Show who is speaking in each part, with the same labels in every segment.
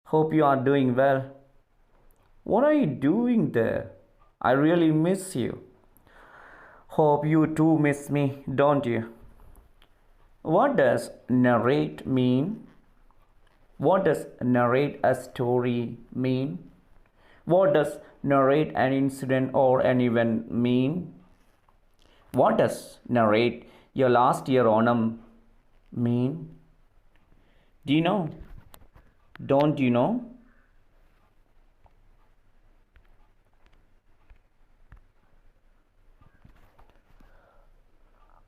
Speaker 1: Hope you are doing well. What are you doing there? I really miss you. Hope you too miss me, don't you? What does narrate mean? What does narrate a story mean? What does narrate an incident or an event mean? What does narrate your last year Onam mean? Do you know? Don't you know?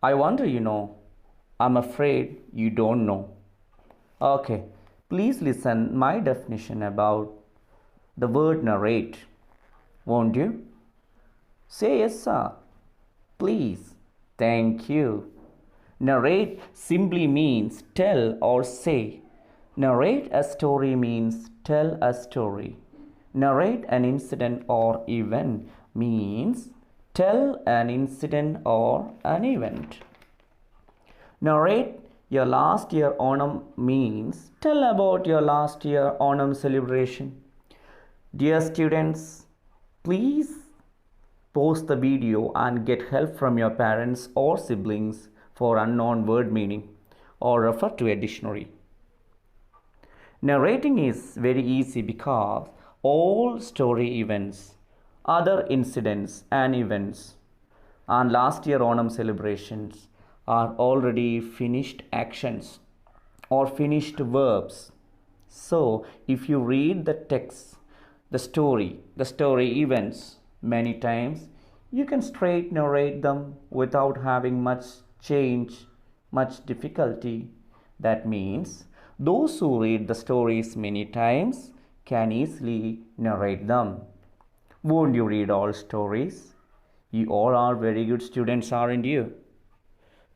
Speaker 1: I wonder you know. I'm afraid you don't know. Okay, please listen my definition about the word narrate. Won't you? Say yes, sir. Please. Thank you. Narrate simply means tell or say. Narrate a story means tell a story. Narrate an incident or event means tell an incident or an event. Narrate your last year Onam means tell about your last year Onam celebration. Dear students, please pause the video and get help from your parents or siblings for unknown word meaning or refer to a dictionary. Narrating is very easy because all story events, other incidents and events, and last year Onam celebrations are already finished actions or finished verbs. So, if you read the text, the story events many times, you can straight narrate them without having much change, much difficulty. That means those who read the stories many times can easily narrate them. Won't you read all stories? You all are very good students, aren't you?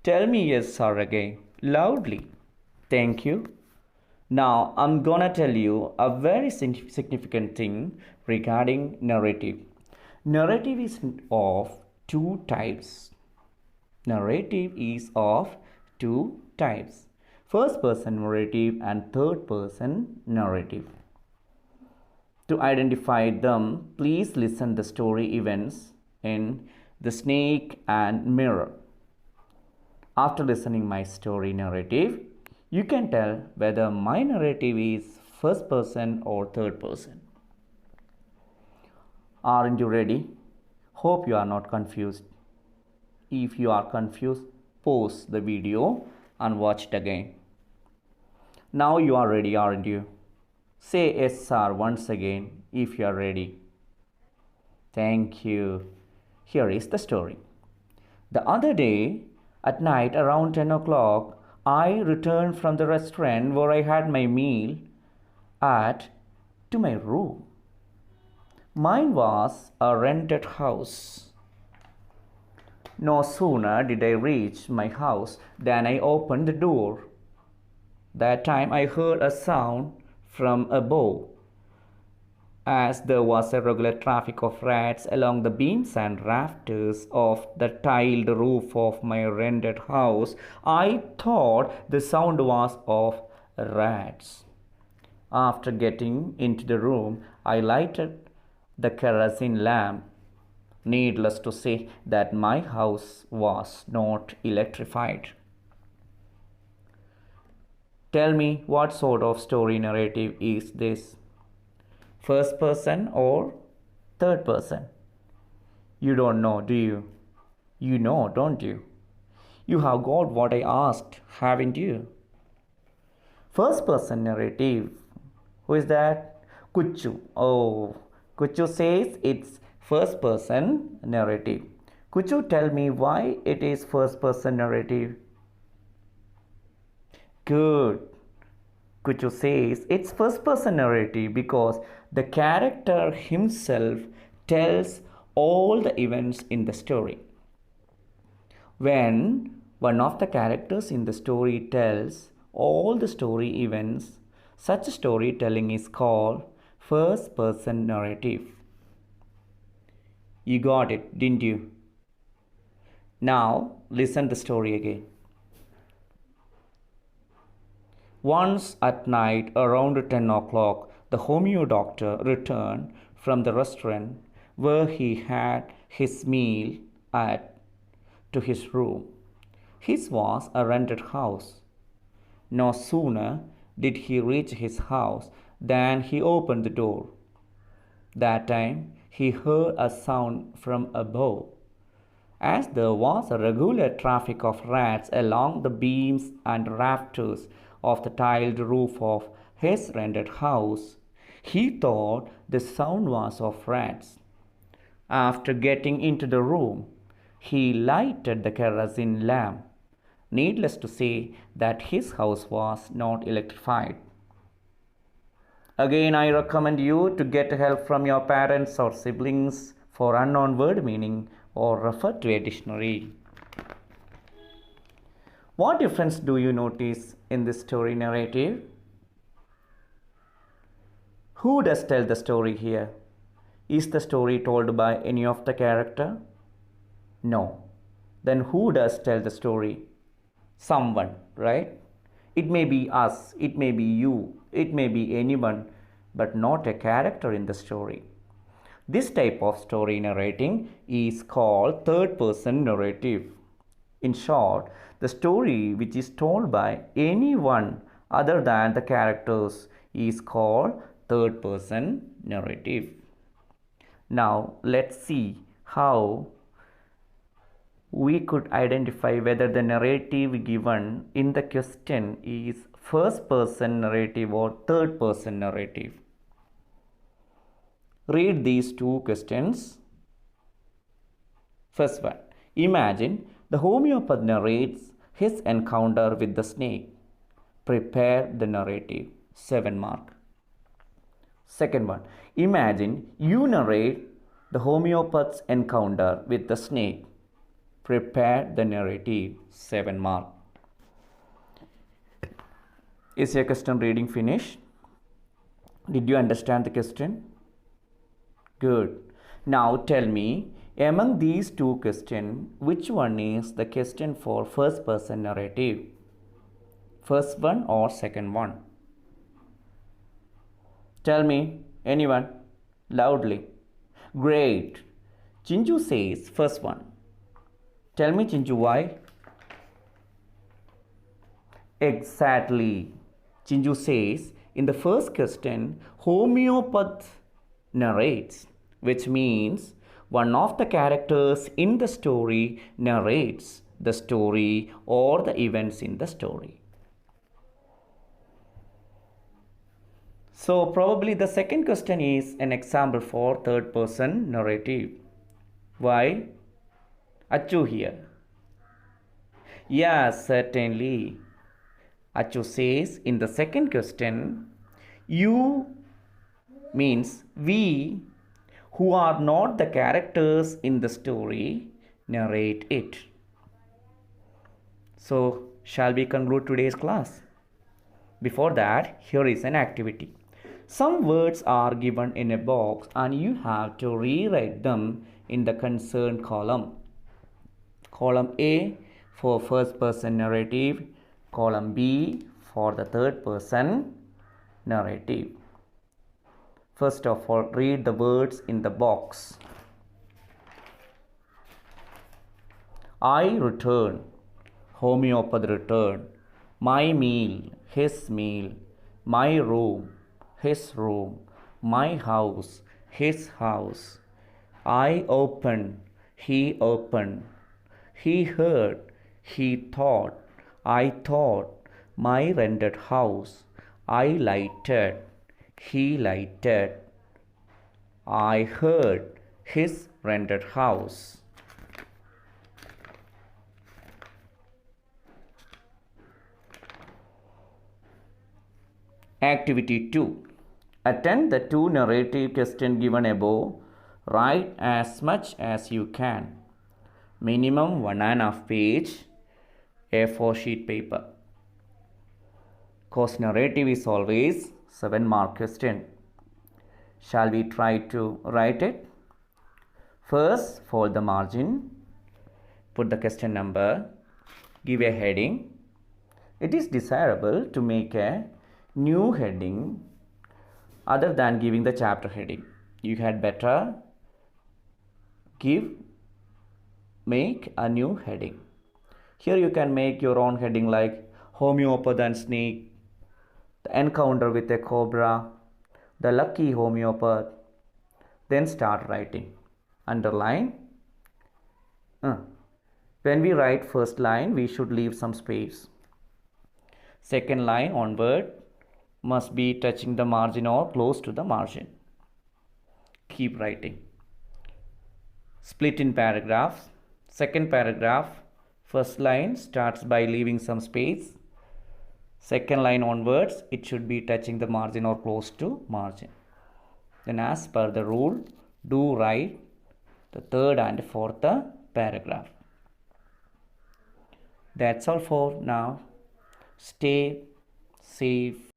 Speaker 1: Tell me yes, sir, again, loudly. Thank you. Now, I'm gonna tell you a very significant thing regarding narrative. Narrative is of two types. Narrative is of two types. First person narrative and third person narrative. To identify them, please listen the story events in The Snake and Mirror. After listening my story narrative, you can tell whether my narrative is first person or third person. Aren't you ready? Hope you are not confused. If you are confused, pause the video and watch it again. Now you are ready, aren't you? Say yes, sir, once again if you are ready. Thank you. Here is the story. The other day, at night around 10 o'clock, I returned from the restaurant where I had my meal at to my room. Mine was a rented house. No sooner did I reach my house than I opened the door. That time I heard a sound from above, as there was a regular traffic of rats along the beams and rafters of the tiled roof of my rented house. I thought the sound was of rats. After getting into the room, I lighted the kerosene lamp. Needless to say that my house was not electrified. Tell me, what sort of story narrative is this? First person or third person? You don't know, do you? You know, don't you? You have got what I asked, haven't you? First person narrative. Who is that? Kuchu. Oh, Kuchu says it's first person narrative. Kuchu, tell me why it is first person narrative. Good. Kuchu says it's first person narrative because the character himself tells all the events in the story. When one of the characters in the story tells all the story events, such storytelling is called first person narrative. You got it, didn't you? Now listen the story again. Once at night around 10 o'clock, the homeo doctor returned from the restaurant where he had his meal at to his room. His was a rented house. No sooner did he reach his house than he opened the door. That time he heard a sound from above. As there was a regular traffic of rats along the beams and rafters of the tiled roof of his rented house, he thought the sound was of rats. After getting into the room, he lighted the kerosene lamp. Needless to say that his house was not electrified. Again, I recommend you to get help from your parents or siblings for unknown word meaning or refer to a dictionary. What difference do you notice in this story narrative? Who does tell the story here? Is the story told by any of the character? No. Then who does tell the story? Someone, right? It may be us, it may be you, it may be anyone, but not a character in the story. This type of story narrating is called third person narrative. In short, the story which is told by anyone other than the characters is called third person narrative. Now let's see how we could identify whether the narrative given in the question is first person narrative or third person narrative. Read these two questions. First one. Imagine the homeopath narrates his encounter with the snake. Prepare the narrative. 7 mark. Second one. Imagine you narrate the homeopath's encounter with the snake. Prepare the narrative. 7 mark. Is your question reading finished? Did you understand the question? Good. Now tell me, among these two questions, which one is the question for first person narrative? First one or second one? Tell me, anyone? Loudly. Great. Chinju says first one. Tell me, Chinju, why? Exactly. Chinju says in the first question, homeopath narrates, which means one of the characters in the story narrates the story or the events in the story. So probably the second question is an example for third person narrative. Why? Achu here. Yes, certainly. Achu says in the second question, you means we who are not the characters in the story narrate it. So, shall we conclude today's class? Before that, here is an activity. Some words are given in a box and you have to rewrite them in the concerned column. Column A for first person narrative, column B for the third person narrative. First of all, read the words in the box. I return, homeopath return, my meal, his meal, my room, his room, my house, his house. I opened, he opened, he heard, he thought, I thought, my rented house, I lighted, he lighted, I heard, his rented house. Activity 2. Attend the two narrative questions given above. Write as much as you can. Minimum 1.5 page A4 sheet paper. Cause narrative is always 7 mark question. Shall we try to write it? First, fold the margin. Put the question number. Give a heading. It is desirable to make a new heading other than giving the chapter heading. You had better make a new heading. Here you can make your own heading like homeopath and snake, the encounter with a cobra, the lucky homeopath. Then start writing. Underline. When we write first line, we should leave some space. Second line onward must be touching the margin or close to the margin. Keep writing. Split in paragraphs. Second paragraph, first line starts by leaving some space. Second line onwards, it should be touching the margin or close to margin. Then as per the rule, do write the third and fourth paragraph. That's all for now. Stay safe